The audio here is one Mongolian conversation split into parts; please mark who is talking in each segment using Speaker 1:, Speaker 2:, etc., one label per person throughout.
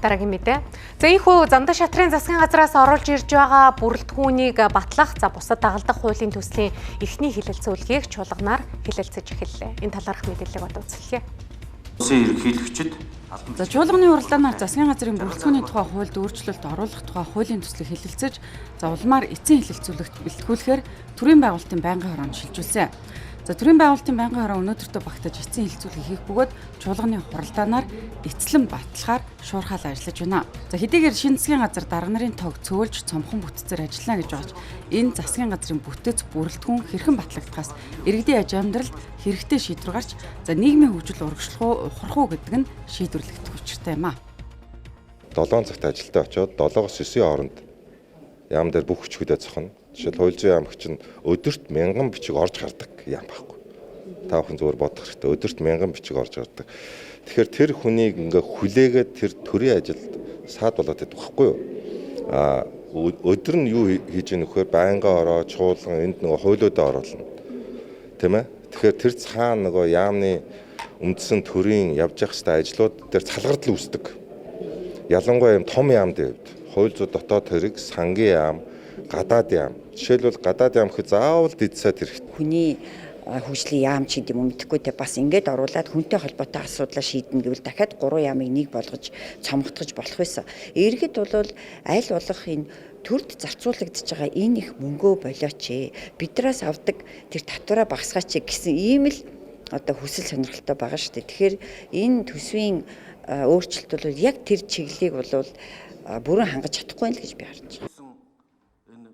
Speaker 1: Дараагийн мэдээ. За ийхүү Замдаа шатрын засгийн газраас оруулж ирж байгаа бүрэлдэхүүнийг батлах, бусад дагалдах хуулийн төслийн эрхний хэлэлцүүлгийг чуулганаар хэлэлцэж эхэллээ. Энэ талаарх мэдээллийг одоо үзүүлье.
Speaker 2: Улсын ерөнхийлөгчд
Speaker 3: чуулганы уралдаанаар засгийн газрын бүрэлдэхүүний тухай хуульд өөрчлөлт оруулах тухай хуулийн төслийг хэлэлцэж, улмаар эцсийн хэлэлцүүлэгт бэлтгүүлэхээр төрийн байгуулалтын байнгын хороонд шилжүүлсэн. Төрийн байгуулалтын байнгын хороо өнөөдөртөө багтаж эцсийн хэлэлцүүлгийг хийх бөгөөд чуулганы хуралдаанаар эцлэн батлахаар шуурхаал ажиллаж байна. Хэдийгээр шинэ засгийн газар дарга нарын тоог цөөлж цомхон бүтцээр ажиллана гэж байгаач энэ засгийн газрын бүтэц бүрэлдэхүүн хэрхэн батлагдахаас иргэдийн аж амьдралд хэрэгтэй шийдвэр гарч нийгмийн хөгжил урагшлах уу гэдэг нь шийдвэрлэгдэх учиртай юм а.
Speaker 4: 7 цагт ажилдаа очиод 7-9 хооронд яам дээр бүх хүчгүүдээ цохно. Жишээл хууль зүйн яамч чинь өдөрт 1000 бичиг орж гардаг яам байхгүй. Та бүхэн зөвөр бодох хэрэгтэй. Өдөрт 1000 бичиг орж гардаг. Тэгэхээр тэр хүнийг ингээ хүлээгээд тэр төрийн ажилд саад болоод байдаг байхгүй юу? Өдөр нь юу хийж ийн вэхээр байнгын ороо чуулган энд нөгөө хуулиудаа оруулна. Тийм ээ? Тэгэхээр тэр цаана нөгөө яамны үндсэн төрийн явж явах хэвээр ажлууд дээр цалгардал үүсдэг. Ялангуяа юм том яамдын хувьд хууль зүйн дотоод хэрэг, сангийн яам, гадаад яам. Жишээлбэл гадаад яам гэхэд заавал дэд сайд хэрэгтэй.
Speaker 5: Хүний хөгжлийн яам ч гэдэг юм мэдхгүй те бас ингээд оруулаад хүнтэй холбоотой асуудлаа шийднэ гэвэл дахиад 3 яамыг нэг болгож цомготгож болох байсан. Иргэд бол аль болох энэ төрд зарцуулагдж байгаа энэ их мөнгөө болооч биднээс авдаг тэр татвараа багасгаач гэсэн ийм л одоо хүсэл сонирхолтой байгаа шүү дээ. Тэгэхээр энэ төсвийн өөрчлөлт бол яг тэр чиглэлийг бол бүрэн хангаж чадахгүй л гэж би харж байна.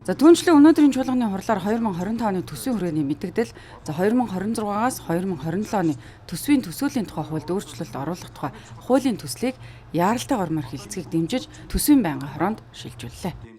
Speaker 3: Түүнчлэн өнөөдрийн чуулганы хурлаар 2025 оны төсвийн хүрээний мэдэгдэл 2026-аас 2027 оны төсвийн төсөөлийн тухай хуульд өөрчлөлт оруулах тухай хуулийн төслийг яаралтай гормоор хэлэлцгийг дэмжиж төсвийн байнгын хороонд шилжүүллээ.